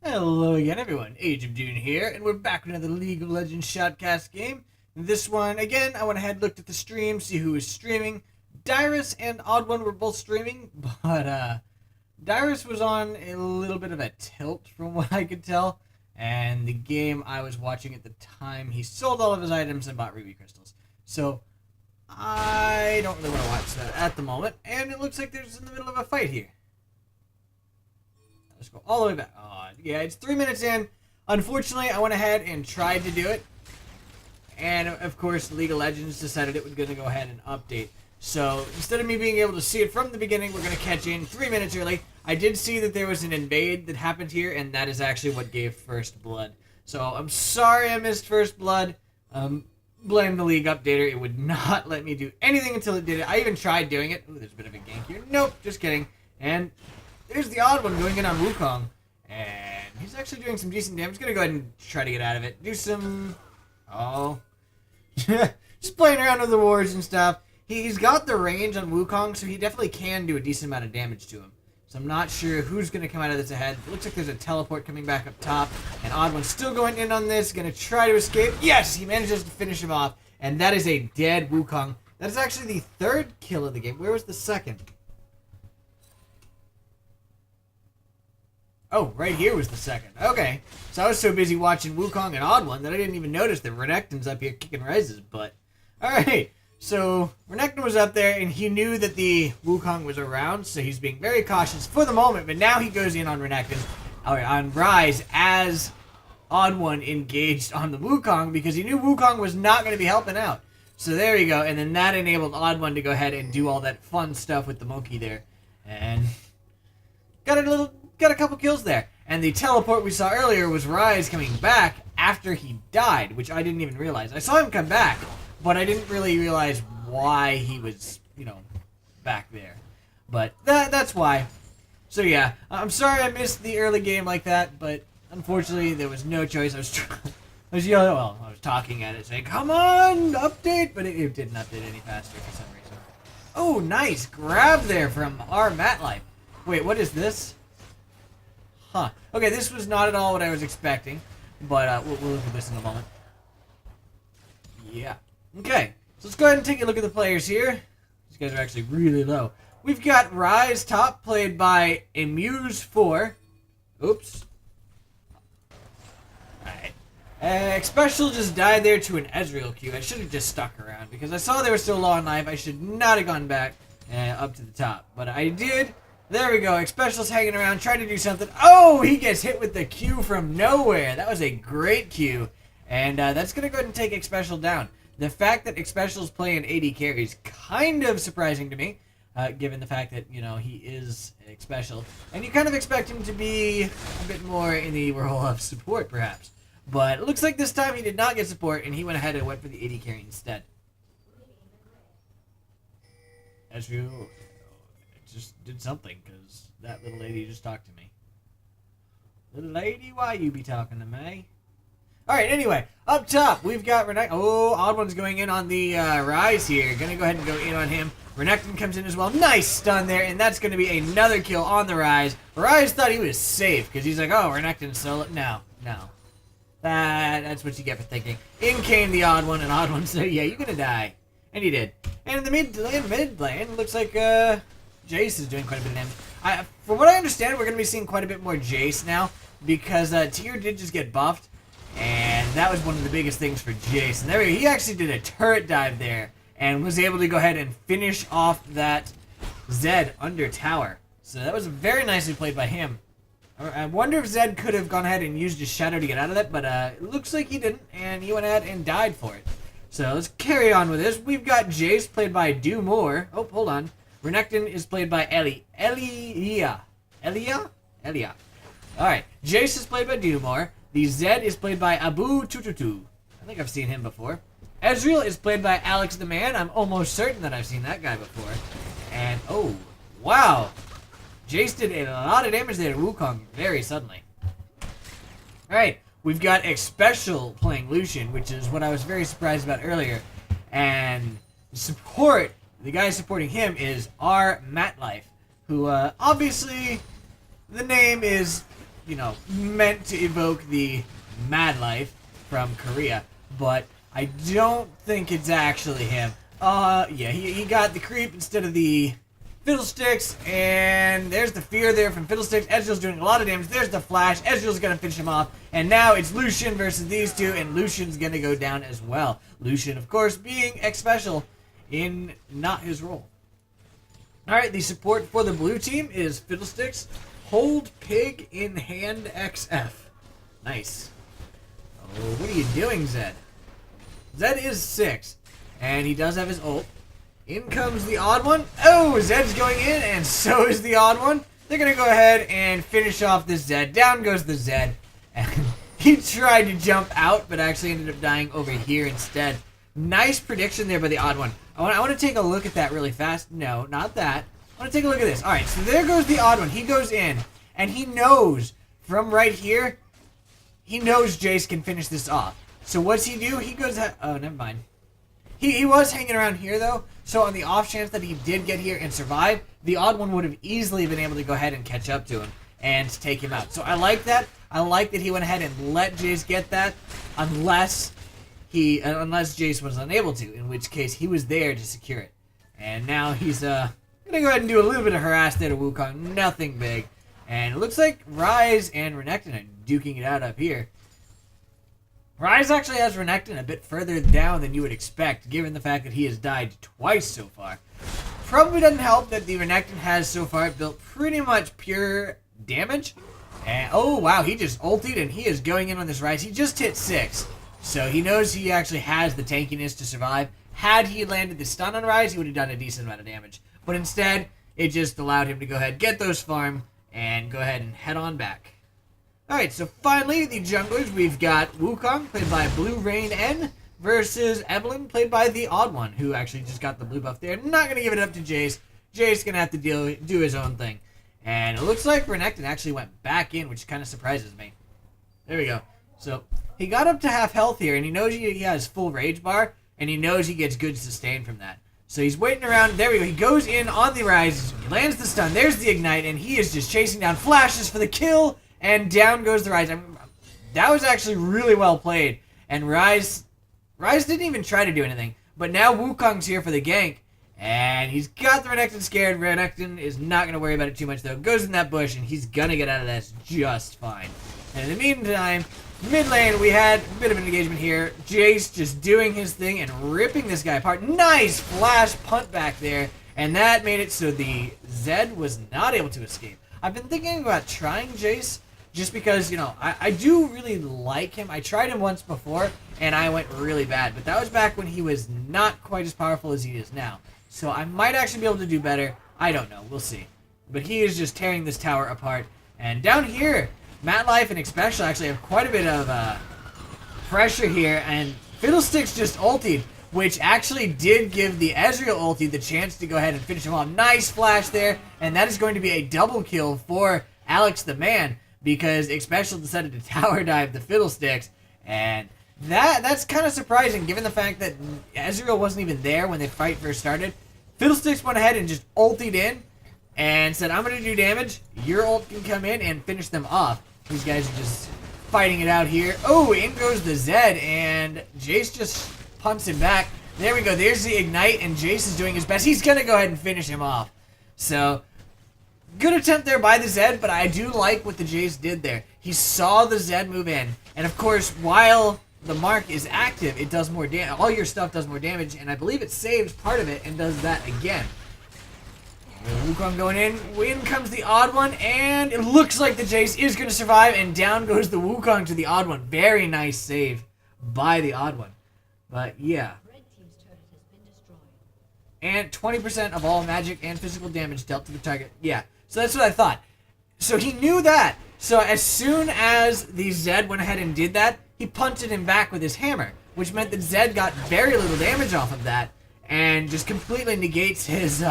Hello again, everyone. Age of Dune here, and we're back with another League of Legends Shoutcast game. This one, again, I went ahead, looked at the stream, see who was streaming. Dyrus and Odd One were both streaming, but Dyrus was on a little bit of a tilt from what I could tell. And the game I was watching at the time, he sold all of his items and bought ruby crystals. So, I don't really want to watch that at the moment, and it looks like there's in the middle of a fight here. Let's go all the way back. Oh, yeah, it's 3 minutes in. Unfortunately, I went ahead and tried to do it. And, of course, League of Legends decided it was going to go ahead and update. So, instead of me being able to see it from the beginning, we're going to catch in 3 minutes early. I did see that there was an invade that happened here, and that is actually what gave First Blood. So, I'm sorry I missed First Blood. Blame the League updater. It would not let me do anything until it did it. I even tried doing it. Ooh, there's a bit of a gank here. Nope, just kidding. And there's the Odd One going in on Wukong. And he's actually doing some decent damage. Gonna go ahead and try to get out of it. Do some... Oh. Just playing around with the wards and stuff. He's got the range on Wukong, so he definitely can do a decent amount of damage to him. So I'm not sure who's going to come out of this ahead. It looks like there's a teleport coming back up top. And Odd One's still going in on this. Going to try to escape. Yes! He manages to finish him off. And that is a dead Wukong. That is actually the third kill of the game. Where was the second? Oh, right here was the second. Okay. So I was so busy watching Wukong and Odd One that I didn't even notice that Renekton's up here kicking Rise's butt. Alright. So Renekton was up there and he knew that the Wukong was around, so he's being very cautious for the moment, but now he goes in on Renekton, or on Rise, as Odd One engaged on the Wukong because he knew Wukong was not going to be helping out. So there you go, and then that enabled Odd One to go ahead and do all that fun stuff with the monkey there. And got a couple kills there. And the teleport we saw earlier was Rise coming back after he died, which I didn't even realize. I saw him come back, but I didn't really realize why he was, back there. But that's why. So yeah, I'm sorry I missed the early game like that, but unfortunately there was no choice. I was yelling, I was talking at it saying, come on, update, but it didn't update any faster for some reason. Oh, nice grab there from our Matlife. Wait, what is this? Huh. Okay, this was not at all what I was expecting, but we'll look at this in a moment. Yeah. Okay, so let's go ahead and take a look at the players here. These guys are actually really low. We've got Rise top, played by Amuse4. Oops. Alright. Special just died there to an Ezreal Q. I should have just stuck around, because I saw they were still low on life. I should not have gone back up to the top, but I did. There we go. Special's hanging around, trying to do something. Oh, he gets hit with the Q from nowhere. That was a great Q, and that's going to go ahead and take Special down. The fact that Special's playing AD carry is kind of surprising to me, given the fact that, he is Special. And you kind of expect him to be a bit more in the role of support, perhaps. But it looks like this time he did not get support, and he went ahead and went for the AD carry instead. Ezreal just did something, because that little lady just talked to me. Little lady, why you be talking to me? Alright, anyway, up top, we've got Renekton. Oh, Odd One's going in on the Rise here. Gonna go ahead and go in on him. Renekton comes in as well. Nice stun there, and that's gonna be another kill on the Rise. Rise thought he was safe, because he's like, oh, Renekton's solo. No. That's what you get for thinking. In came the Odd One, and Odd One said, yeah, you're gonna die. And he did. And in the mid lane, it looks like Jace is doing quite a bit of damage. From what I understand, we're gonna be seeing quite a bit more Jace now, because Tyr did just get buffed. And that was one of the biggest things for Jace. And there we go. He actually did a turret dive there and was able to go ahead and finish off that Zed under tower. So that was very nicely played by him. I wonder if Zed could have gone ahead and used his shadow to get out of that, but it looks like he didn't, and he went ahead and died for it. So let's carry on with this. We've got Jace played by Do More. Oh, hold on. Renekton is played by Elia. Alright, Jace is played by Do More. The Zed is played by Abu Tututu. I think I've seen him before. Ezreal is played by Alex the Man. I'm almost certain that I've seen that guy before. And, oh, wow. Jace did a lot of damage there to Wukong very suddenly. Alright, we've got Xpecial playing Lucian, which is what I was very surprised about earlier. And the guy supporting him is our Matlife, who, obviously, the name is meant to evoke the Mad Life from Korea, but I don't think it's actually him. Yeah, he got the creep instead of the Fiddlesticks, and there's the fear there from Fiddlesticks. Ezreal's doing a lot of damage. There's the flash. Ezreal's gonna finish him off, and now it's Lucian versus these two, and Lucian's gonna go down as well. Lucian, of course, being X special in not his role. Alright, the support for the blue team is Fiddlesticks. Hold Pig in Hand XF. Nice. Oh, what are you doing, Zed? Zed is 6, and he does have his ult. In comes the odd one. Oh, Zed's going in, and so is the odd one. They're going to go ahead and finish off this Zed. Down goes the Zed. And he tried to jump out, but actually ended up dying over here instead. Nice prediction there by the odd one. I want to take a look at that really fast. No, not that. I want to take a look at this. All right, so there goes the odd one. He goes in, and he knows from right here, he knows Jace can finish this off. So what's he do? He goes... Oh, never mind. He was hanging around here, though, so on the off chance that he did get here and survive, the odd one would have easily been able to go ahead and catch up to him and take him out. So I like that. I like that he went ahead and let Jace get that, unless Jace was unable to, in which case he was there to secure it. And now he's going to go ahead and do a little bit of harass there to Wukong, nothing big. And it looks like Ryze and Renekton are duking it out up here. Ryze actually has Renekton a bit further down than you would expect, given the fact that he has died twice so far. Probably doesn't help that the Renekton has so far built pretty much pure damage. And oh wow, he just ulted and he is going in on this Ryze. He just hit 6, so he knows he actually has the tankiness to survive. Had he landed the stun on Ryze, he would have done a decent amount of damage. But instead, it just allowed him to go ahead, get those farm, and go ahead and head on back. Alright, so finally, the junglers, we've got Wukong, played by Blue Rain N, versus Evelyn, played by the Odd One, who actually just got the blue buff there. Not going to give it up to Jace. Jace going to have to do his own thing. And it looks like Renekton actually went back in, which kind of surprises me. There we go. So, he got up to half health here, and he knows he has full rage bar, and he knows he gets good sustain from that. So he's waiting around. There we go. He goes in on the Ryze, lands the stun. There's the ignite, and he is just chasing down flashes for the kill. And down goes the Ryze. That was actually really well played. And Ryze didn't even try to do anything. But now Wukong's here for the gank. And he's got the Renekton scared. Renekton is not going to worry about it too much, though. Goes in that bush, and he's going to get out of this just fine. And in the meantime, mid lane, we had a bit of an engagement here. Jace just doing his thing and ripping this guy apart. Nice flash punt back there. And that made it so the Zed was not able to escape. I've been thinking about trying Jace, just because, I do really like him. I tried him once before, and I went really bad. But that was back when he was not quite as powerful as he is now. So I might actually be able to do better. I don't know. We'll see. But he is just tearing this tower apart. And down here, Matt Life and Xpecial actually have quite a bit of pressure here. And Fiddlesticks just ultied, which actually did give the Ezreal ulti the chance to go ahead and finish him off. Nice flash there. And that is going to be a double kill for Alex the Man, because Xpecial decided to tower dive the Fiddlesticks, and that's kind of surprising given the fact that Ezreal wasn't even there when the fight first started. Fiddlesticks went ahead and just ulted in and said, I'm going to do damage, your ult can come in and finish them off. These guys are just fighting it out here. Oh, in goes the Zed, and Jace just punts him back. There we go, there's the ignite, and Jace is doing his best. He's going to go ahead and finish him off. So good attempt there by the Zed, but I do like what the Jace did there. He saw the Zed move in, and of course, while the mark is active, it does more damage. All your stuff does more damage, and I believe it saves part of it and does that again. Wukong going in. In comes the Odd One, and it looks like the Jace is going to survive, and down goes the Wukong to the Odd One. Very nice save by the Odd One. But yeah. And 20% of all magic and physical damage dealt to the target. Yeah. So that's what I thought. So he knew that. So as soon as the Zed went ahead and did that, he punted him back with his hammer, which meant that Zed got very little damage off of that and just completely negates his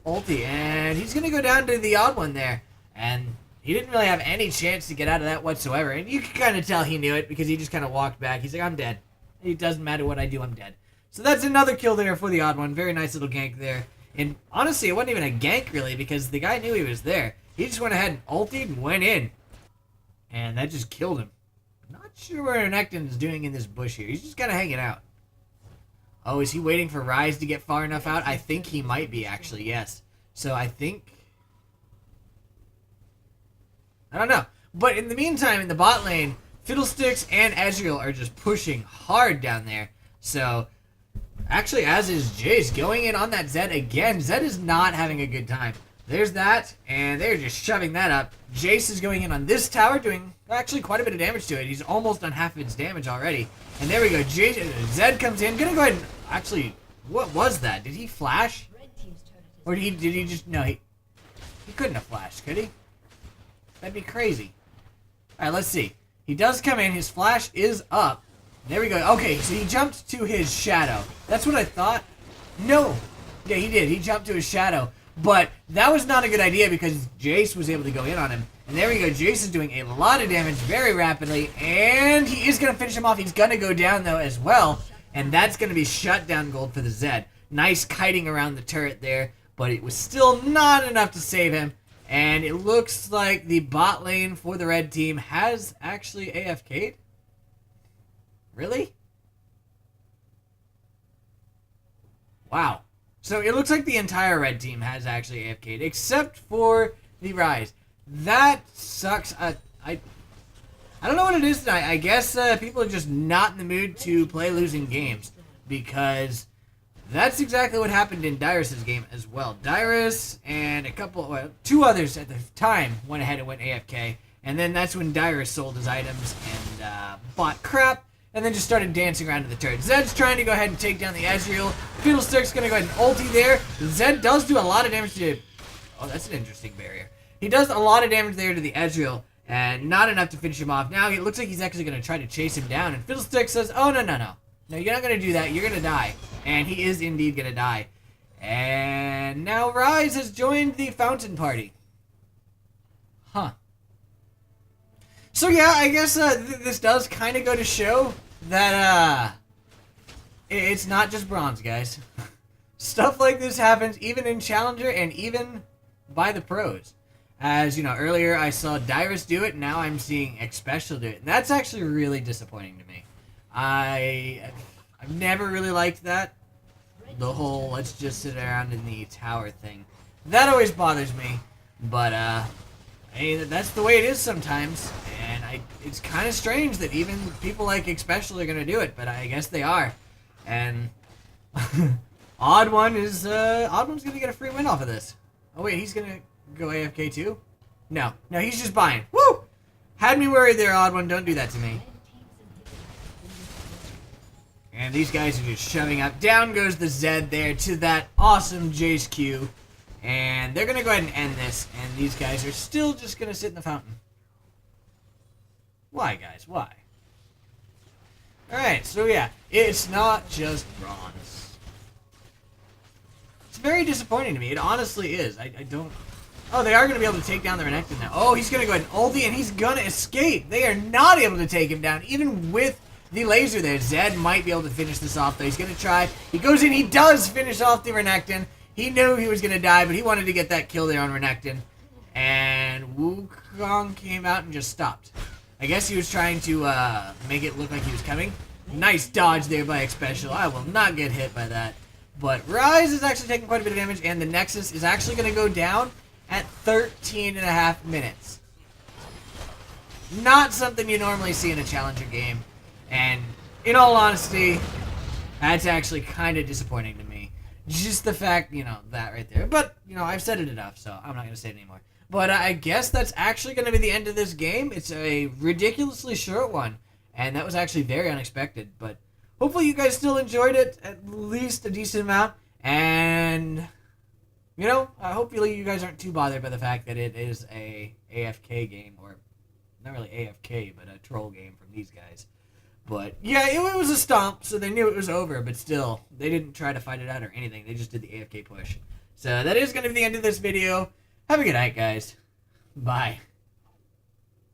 ulti. And he's going to go down to the Odd One there. And he didn't really have any chance to get out of that whatsoever. And you can kind of tell he knew it because he just kind of walked back. He's like, I'm dead. It doesn't matter what I do, I'm dead. So that's another kill there for the Odd One. Very nice little gank there. And honestly, it wasn't even a gank, really, because the guy knew he was there. He just went ahead and ultied and went in. And that just killed him. Not sure what Renekton is doing in this bush here. He's just kind of hanging out. Oh, is he waiting for Ryze to get far enough out? I think he might be, actually, yes. So I think... I don't know. But in the meantime, in the bot lane, Fiddlesticks and Ezreal are just pushing hard down there. So, actually, as is Jace, going in on that Zed again. Zed is not having a good time. There's that, and they're just shoving that up. Jace is going in on this tower, doing actually quite a bit of damage to it. He's almost done half of its damage already. And there we go. Zed comes in. Gonna go ahead and... Actually, what was that? Did he flash? Or did he just... No, he couldn't have flashed, could he? That'd be crazy. Alright, let's see. He does come in. His flash is up. There we go. Okay, so he jumped to his shadow. That's what I thought. No. Yeah, he did. He jumped to his shadow. But that was not a good idea because Jace was able to go in on him. And there we go. Jace is doing a lot of damage very rapidly. And he is going to finish him off. He's going to go down, though, as well. And that's going to be shutdown gold for the Zed. Nice kiting around the turret there. But it was still not enough to save him. And it looks like the bot lane for the red team has actually AFK'd. Really? Wow. So it looks like the entire red team has actually AFK'd, except for the Ryze. That sucks. I don't know what it is tonight. I guess people are just not in the mood to play losing games, because that's exactly what happened in Dyrus' game as well. Dyrus and two others at the time went ahead and went AFK, and then that's when Dyrus sold his items and bought crap, and then just started dancing around to the turret. Zed's trying to go ahead and take down the Ezreal. Fiddlestick's going to go ahead and ulti there. Zed does do a lot of damage to... Oh, that's an interesting barrier. He does a lot of damage there to the Ezreal, and not enough to finish him off. Now it looks like he's actually going to try to chase him down, and Fiddlestick says, oh, no. No, you're not going to do that. You're going to die. And he is indeed going to die. And now Ryze has joined the Fountain Party. Huh. So yeah, I guess this does kind of go to show that it's not just bronze, guys. Stuff like this happens even in Challenger and even by the pros. As, you know, earlier I saw Dyrus do it, and now I'm seeing Xpecial do it. And that's actually really disappointing to me. I've never really liked that. The whole let's just sit around in the tower thing. That always bothers me. But, hey, that's the way it is sometimes. And it's kind of strange that even people like Xpecial are going to do it, but I guess they are. And Odd's going to get a free win off of this. Oh, wait, he's going to go AFK too? No, he's just buying. Woo! Had me worried there, Odd One. Don't do that to me. And these guys are just shoving up. Down goes the Zed there to that awesome Jace Q. And they're going to go ahead and end this. And these guys are still just going to sit in the fountain. Why, guys? Why? Alright, so yeah. It's not just bronze. It's very disappointing to me. It honestly is. I don't... Oh, they are going to be able to take down the Renekton now. Oh, he's going to go ahead and ulti, and he's going to escape. They are not able to take him down, even with the laser there. Zed might be able to finish this off, though. He's going to try. He goes in. He does finish off the Renekton. He knew he was going to die, but he wanted to get that kill there on Renekton. And Wukong came out and just stopped. I guess he was trying to make it look like he was coming. Nice dodge there by Xpecial. I will not get hit by that. But Ryze is actually taking quite a bit of damage, and the Nexus is actually going to go down at 13.5 minutes. Not something you normally see in a Challenger game. And in all honesty, that's actually kind of disappointing to me. Just the fact, you know, that right there. But, you know, I've said it enough, so I'm not going to say it anymore. But I guess that's actually going to be the end of this game. It's a ridiculously short one. And that was actually very unexpected. But hopefully you guys still enjoyed it, at least a decent amount. And... you know, hopefully you guys aren't too bothered by the fact that it is a AFK game, or not really AFK, but a troll game from these guys. But yeah, it was a stomp, so they knew it was over, but still, they didn't try to fight it out or anything. They just did the AFK push. So that is going to be the end of this video. Have a good night, guys. Bye.